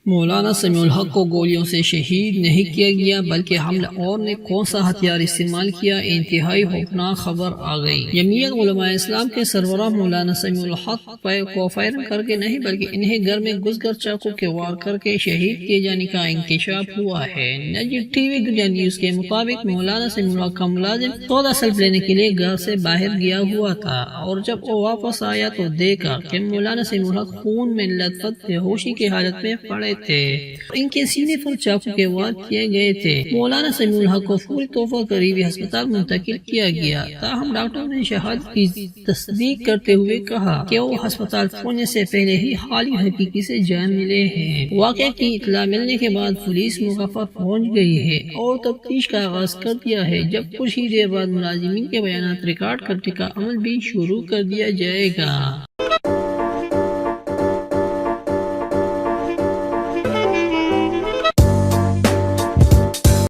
مولانا سمیع الحق کو گولیوں سے شہید نہیں کیا گیا بلکہ حملہ اور نے کون سا ہتھیار استعمال کیا، انتہائی خوفناک خبر آ گئی۔ جمعیت علماء اسلام کے سربراہ مولانا سمیع الحق کو فائرنگ کر کے نہیں بلکہ انہیں گھر میں گھس کر چاقو کے وار کر کے شہید کیے جانے کا انکشاف ہوا ہے۔ نجم ٹی وی دنیا نیوز کے مطابق مولانا سمیع الحق کا ملازم 14 سیلف لینے کے لیے گھر سے باہر گیا ہوا تھا اور جب وہ واپس آیا تو دیکھا کہ مولانا سمیع الحق خون میں لت پت بے ہوشی کی حالت میں پڑے تھے، ان کے سینے پر چاقو کے وار کیے گئے تھے۔ مولانا سمیع الحق کو فوری طور پر قریبی ہسپتال منتقل کیا گیا، تاہم ڈاکٹروں نے شہادت کی تصدیق کرتے ہوئے کہا کہ وہ ہسپتال پہنچنے سے پہلے ہی حالی حقیقی سے جان ملے ہیں۔ واقعے کی اطلاع ملنے کے بعد پولیس موقع پر پہنچ گئی ہے اور تفتیش کا آغاز کر دیا ہے، جب کچھ ہی دیر بعد ملازمین کے بیانات ریکارڈ کرنے کا عمل بھی شروع کر دیا جائے گا۔